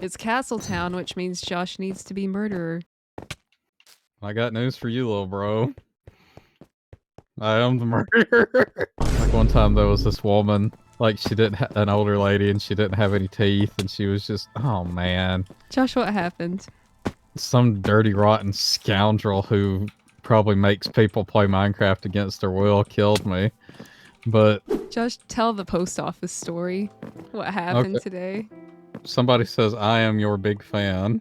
It's Castletown, which means Josh needs to be murderer. I got news for you, little bro. I am the murderer. Like one time there was this woman, like she didn't an older lady, and she didn't have any teeth, and she was just, oh man. Josh, what happened? Some dirty, rotten scoundrel who probably makes people play Minecraft against their will killed me. But Josh, tell the post office story. What happened okay, today? somebody says I am your big fan.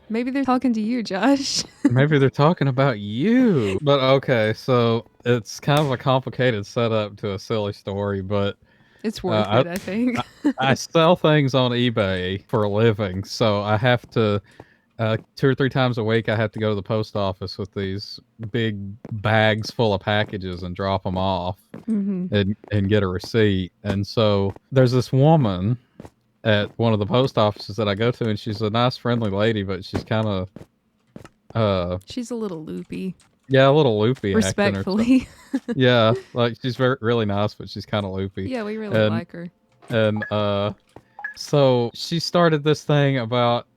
Maybe they're talking to you, Josh. Maybe they're talking about you. But okay, so it's kind of a complicated setup to a silly story, but It's worth it, I think. I sell things on eBay for a living, so I have to 2 or 3 times a week I have to go to the post office with these big bags full of packages and drop them off and get a receipt. And so there's this woman at one of the post offices that I go to, and she's a nice, friendly lady, but she's kind of She's a little loopy. yeah, a little loopy acting or something. Respectfully. Yeah, like she's really nice, but she's kind of loopy. Yeah, we really like her. And so she started this thing about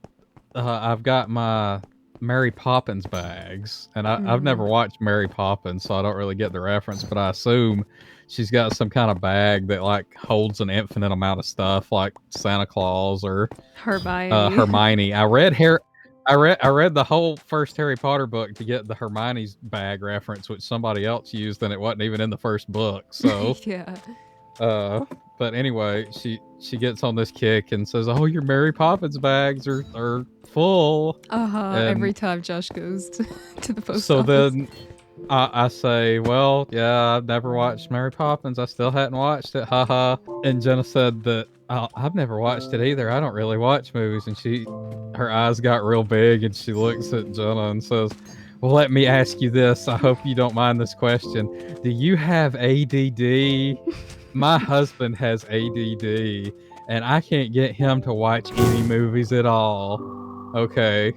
I've got my Mary Poppins bags, and I've never watched Mary Poppins, so I don't really get the reference, but I assume she's got some kind of bag that like holds an infinite amount of stuff, like Santa Claus or Hermione. Hermione. I read the whole first Harry Potter book to get the Hermione's bag reference, which somebody else used, and it wasn't even in the first book. So yeah. But anyway, she gets on this kick and says, "Oh, your Mary Poppins bags are full." Every time Josh goes to the post So office. then I say, "Well, yeah, I've never watched Mary Poppins. I still hadn't watched it." Haha. And Jenna said that I've never watched it either. I don't really watch movies. And her eyes got real big, and she looks at Jenna and says, "Well, let me ask you this. I hope you don't mind this question. Do you have ADD?" My husband has ADD, and I can't get him to watch any movies at all. Okay,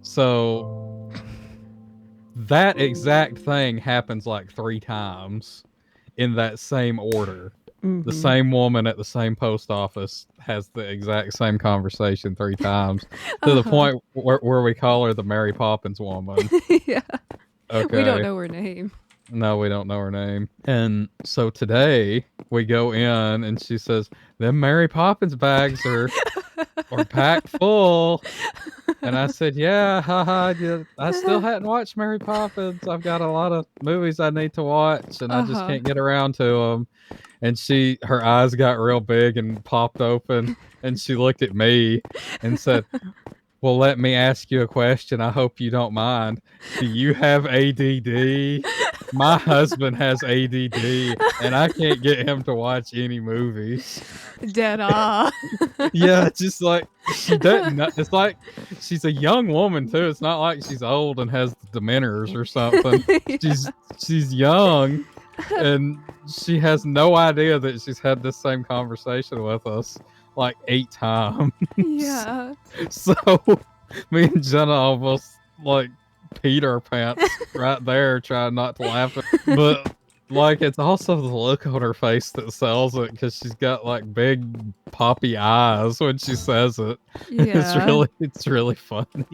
so that exact thing happens like 3 times in that same order. The same woman at the same post office has the exact same conversation 3 times to the point where we call her the Mary Poppins woman. yeah. Okay. We don't know her name. No, we don't know her name. And so today we go in and she says, "Them Mary Poppins bags are packed full." And I said, "Yeah, haha, yeah, I still hadn't watched Mary Poppins. I've got a lot of movies I need to watch and I just can't get around to them." And her eyes got real big and popped open, and she looked at me and said, "Well, let me ask you a question. I hope you don't mind. Do you have ADD? My husband has ADD, and I can't get him to watch any movies." Dead Yeah, just like she doesn't know. It's like she's a young woman too. It's not like she's old and has dementiors or something. yeah. She's young, and she has no idea that she's had this same conversation with us like 8 times. Yeah. So me and Jenna almost like peed our pants right there, trying not to laugh. But like it's also the look on her face that sells it, because she's got like big poppy eyes when she says it. Yeah. It's really funny.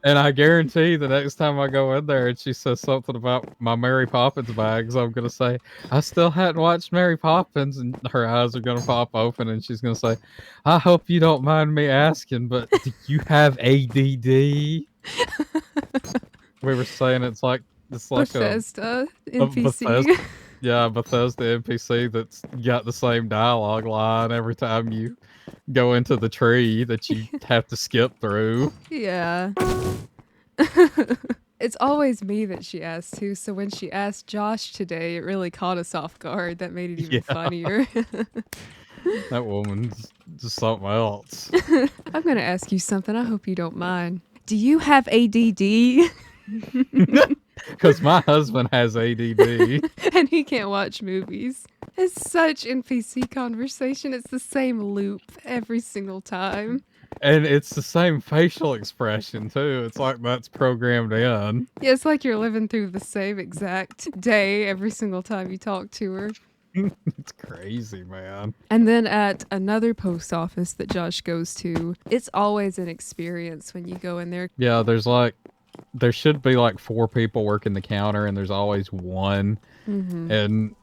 And I guarantee the next time I go in there and she says something about my Mary Poppins bags, I'm gonna say, "I still hadn't watched Mary Poppins," and her eyes are gonna pop open and she's gonna say, "I hope you don't mind me asking, but do you have ADD?" We were saying it's like Bethesda a NPC. Bethesda, yeah, Bethesda NPC that's got the same dialogue line every time you go into the tree that you have to skip through. Yeah. It's always me that she asks too, so when she asked Josh today, it really caught us off guard. That made it even funnier. That woman's just something else. I'm gonna ask you something. I hope you don't mind. Do you have ADD? Because my husband has ADD. And he can't watch movies. It's such NPC conversation. It's the same loop every single time. And it's the same facial expression, too. It's like that's programmed in. Yeah, it's like you're living through the same exact day every single time you talk to her. It's crazy, man. And then at another post office that Josh goes to, it's always an experience when you go in there. Yeah, there should be like 4 people working the counter, and there's always one, Mm-hmm. and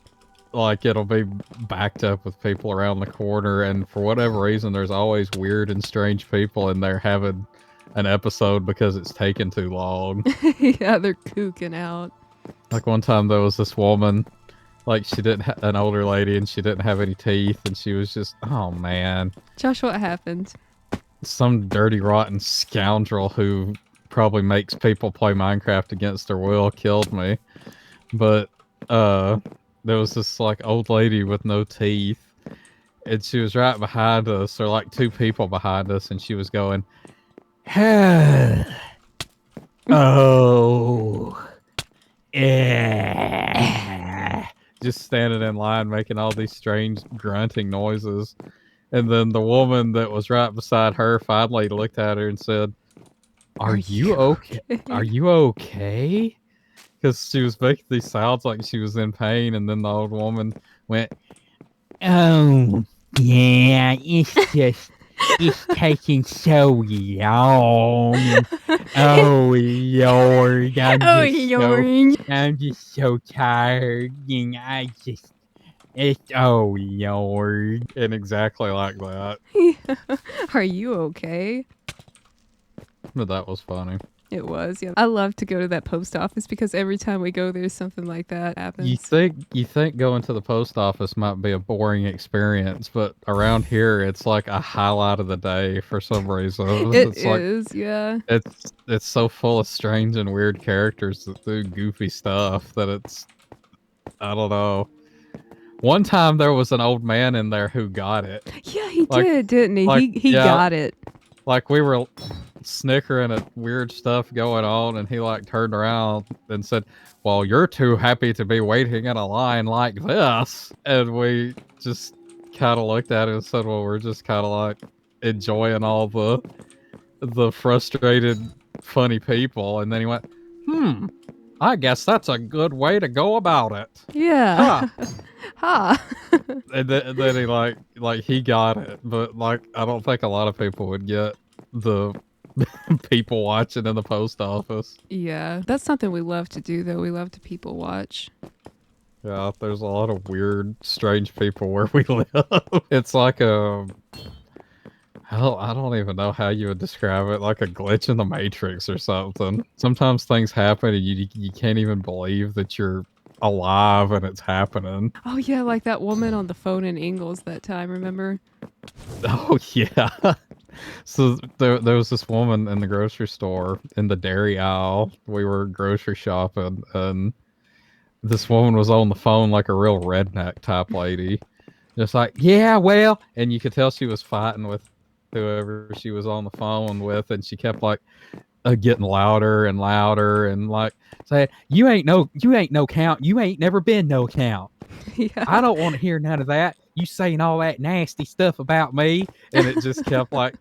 like it'll be backed up with people around the corner, and for whatever reason, there's always weird and strange people in there having an episode because it's taken too long. Yeah, they're kooking out. Like one time, there was this woman, like she didn't an older lady, and she didn't have any teeth, and she was just, oh man, Josh, what happened? some dirty rotten scoundrel who probably makes people play Minecraft against their will killed me. But there was this like old lady with no teeth, and she was right behind us, or like 2 people behind us, and she was going, oh, yeah, just standing in line making all these strange grunting noises. And then the woman that was right beside her finally looked at her and said, Are you okay? Are you okay? Because she was making these sounds like she was in pain, and then the old woman went, oh, yeah, it's taking so long. Oh, Lord, I'm just so tired, and oh, Lord. And exactly like that. Are you okay? But that was funny. It was, yeah. I love to go to that post office because every time we go there, something like that happens. You think going to the post office might be a boring experience, but around here it's like a highlight of the day for some reason. It It's is, yeah. it's so full of strange and weird characters that do goofy stuff that it's, I don't know. One time there was an old man in there who got it. Yeah, he Like- did, didn't he? like, He yeah. got it. Like we were snickering at weird stuff going on, and he like turned around and said, well, you're too happy to be waiting in a line like this. And we just kind of looked at it and said, well, we're just kind of like enjoying all the frustrated funny people. And then he went, I guess that's a good way to go about it. Yeah. Ha. And then he like he got it, but like I don't think a lot of people would get the people watching in the post office. Yeah, that's something we love to do, though. We love to people watch. Yeah, there's a lot of weird, strange people where we live. It's like a, I don't even know how you would describe it, like a glitch in the Matrix or something. Sometimes things happen and you can't even believe that you're alive and it's happening. Oh, yeah, like that woman on the phone in Ingalls that time, remember? Oh, yeah. So there was this woman in the grocery store in the dairy aisle. We were grocery shopping, and this woman was on the phone like a real redneck type lady. Just like, yeah, well, and you could tell she was fighting with whoever she was on the phone with, and she kept like getting louder and louder and like saying, you ain't no count. You ain't never been no count. Yeah. I don't want to hear none of that. You saying all that nasty stuff about me. And it just kept like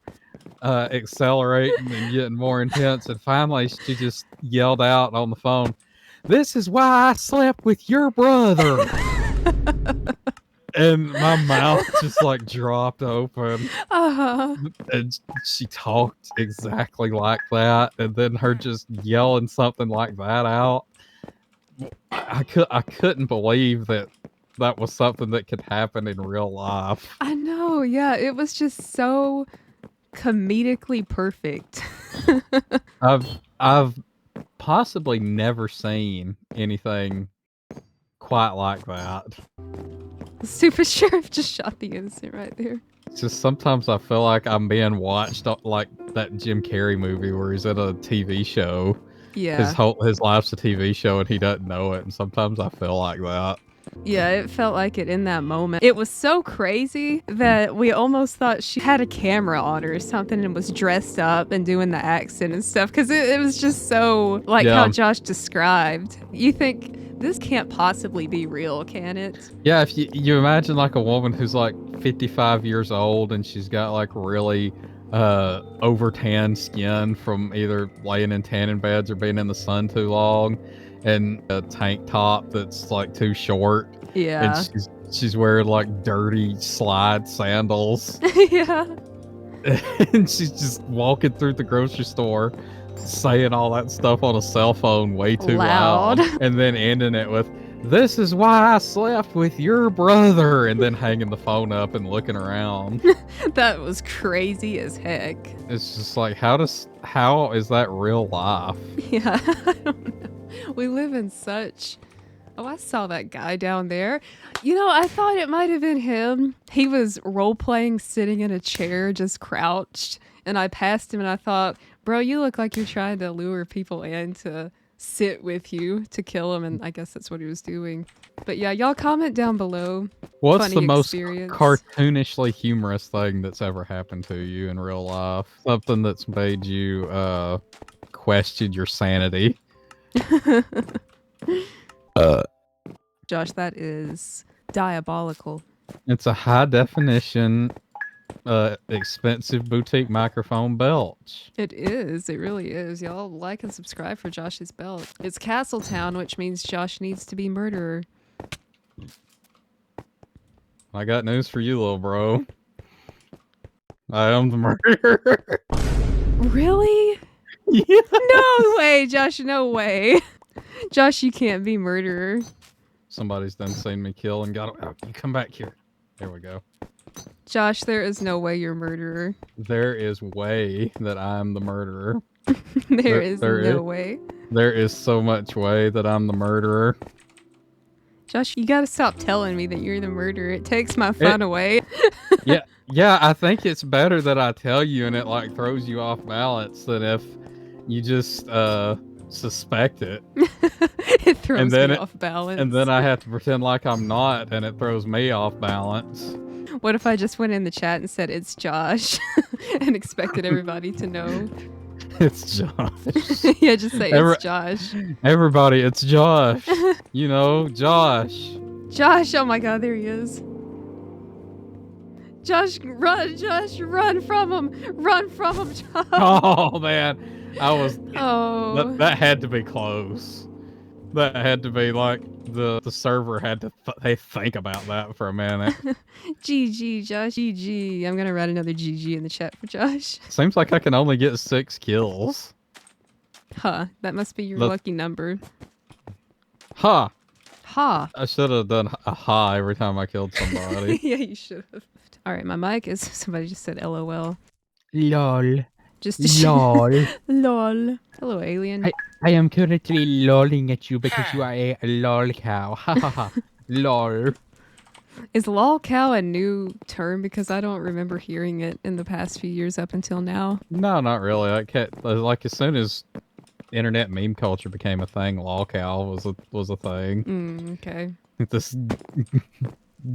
accelerating and getting more intense. And finally, she just yelled out on the phone, this is why I slept with your brother. And my mouth just like dropped open. Uh-huh. And she talked exactly like that. And then her just yelling something like that out. I couldn't believe that was something that could happen in real life. I know, yeah. It was just so comedically perfect. I've possibly never seen anything quite like that. The super sheriff just shot the innocent right there. It's just sometimes I feel like I'm being watched like that Jim Carrey movie where he's at a TV show. Yeah. His life's a TV show and he doesn't know it, and sometimes I feel like that. Yeah, it felt like it in that moment. It was so crazy that we almost thought she had a camera on her or something and was dressed up and doing the accent and stuff, because it was just so like how Josh described. You think, this can't possibly be real, can it? Yeah, if you imagine like a woman who's like 55 years old and she's got like really over tan skin from either laying in tanning beds or being in the sun too long, and a tank top that's like too short, and Yeah. she's wearing like dirty slide sandals, Yeah. and she's just walking through the grocery store saying all that stuff on a cell phone way too loud, and then ending it with, "This is why I slept with your brother," and then hanging the phone up and looking around. That was crazy as heck. It's just like, how is that real life? Yeah, I don't know. We live in such... Oh, I saw that guy down there. You know, I thought it might have been him. He was role-playing sitting in a chair, just crouched. And I passed him and I thought, bro, you look like you're trying to lure people in to sit with you to kill them. And I guess that's what he was doing. But yeah, y'all comment down below. What's Funny the most experience. cartoonishly humorous thing that's ever happened to you in real life? Something that's made you question your sanity. Josh, that is diabolical. It's a high definition, expensive boutique microphone belch. It is. It really is. Y'all like and subscribe for Josh's belt. It's Castletown, which means Josh needs to be murderer. I got news for you, little bro. I am the murderer. Really? Yeah. No way, Josh. No way. Josh, you can't be murderer. Somebody's done seen me kill and got him. Oh, you come back here. There we go. Josh, there is no way you're murderer. There is way that I'm the murderer. there is no way. There is so much way that I'm the murderer. Josh, you gotta stop telling me that you're the murderer. It takes my fun away. Yeah, I think it's better that I tell you and it like throws you off balance than if you just suspect it. It throws me off balance. And then I have to pretend like I'm not, and it throws me off balance. What if I just went in the chat and said it's Josh and expected everybody to know? It's Josh. Yeah, just say it's Josh. Everybody, it's Josh. You know, Josh. Josh, oh my god, there he is. Josh, run from him. Run from him, Josh. Oh, man. Oh. That had to be close. That had to be like the server had to they think about that for a minute. GG, Josh. GG. I'm gonna write another GG in the chat for Josh. Seems like I can only get 6 kills. Huh. That must be your lucky number. Ha. Ha. I should have done a ha every time I killed somebody. Yeah, you should have. All right, my mic is... Somebody just said LOL. Lol. Just lol. Lol. Hello, alien. I am currently lolling at you because you are a lol cow. Ha ha ha. Lol. Is lol cow a new term? Because I don't remember hearing it in the past few years up until now. No, not really. Like as soon as internet meme culture became a thing, lol cow was a thing. Okay. This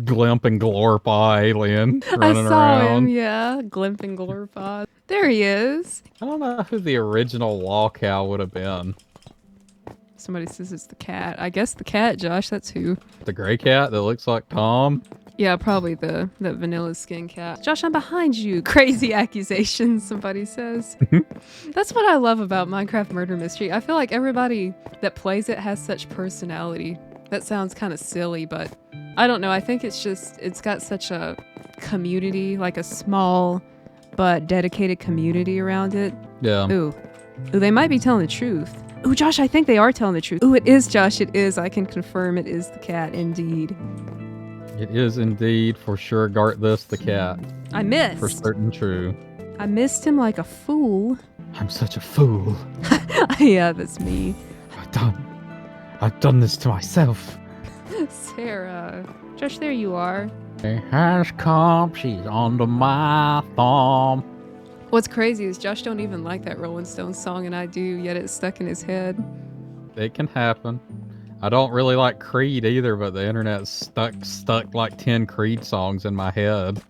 glimp and glorpa alien running I saw around. him, yeah. Glimp and glorpa. There he is. I don't know who the original lol cow would have been. Somebody says it's the cat. I guess the cat, Josh. That's who. The gray cat that looks like Tom? Yeah, probably the vanilla skin cat. Josh, I'm behind you. Crazy accusations, somebody says. That's what I love about Minecraft Murder Mystery. I feel like everybody that plays it has such personality. That sounds kind of silly, but I don't know. I think it's got such a community, like a small but dedicated community around it. Yeah. Ooh, they might be telling the truth. Ooh, Josh, I think they are telling the truth. Ooh, it is, Josh. It is. I can confirm it is the cat, indeed. It is indeed for sure Gartless the cat. I missed. For certain true. I missed him like a fool. I'm such a fool. Yeah, that's me. I've done this to myself. Sarah. Josh, there you are. She has come, she's under my thumb. What's crazy is Josh don't even like that Rolling Stones song, and I do, yet it's stuck in his head. It can happen. I don't really like Creed either, but the internet stuck like 10 Creed songs in my head.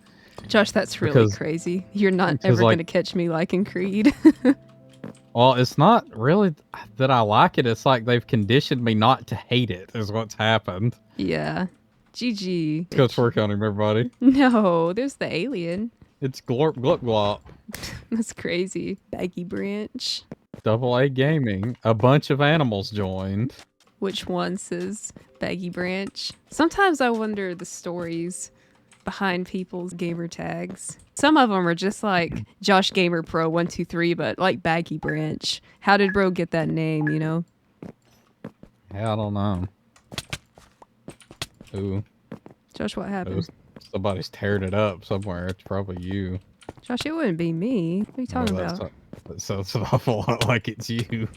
Josh, that's really crazy. You're not ever going to catch me liking Creed. Well, it's not really that I like it. It's like they've conditioned me not to hate it is what's happened. Yeah. GG. Let's go to work on him, everybody. No, there's the alien. It's Glorp Glop Glop. That's crazy. Baggy Branch. Double A Gaming. A bunch of animals joined. Which one says Baggy Branch? Sometimes I wonder the stories behind people's gamer tags. Some of them are just like Josh Gamer Pro 123, but like Baggy Branch. How did bro get that name, you know? Yeah, I don't know. Ooh. Josh, what happened? Somebody's teared it up somewhere. It's probably you. Josh, it wouldn't be me. What are you talking about? That sounds an awful lot like it's you.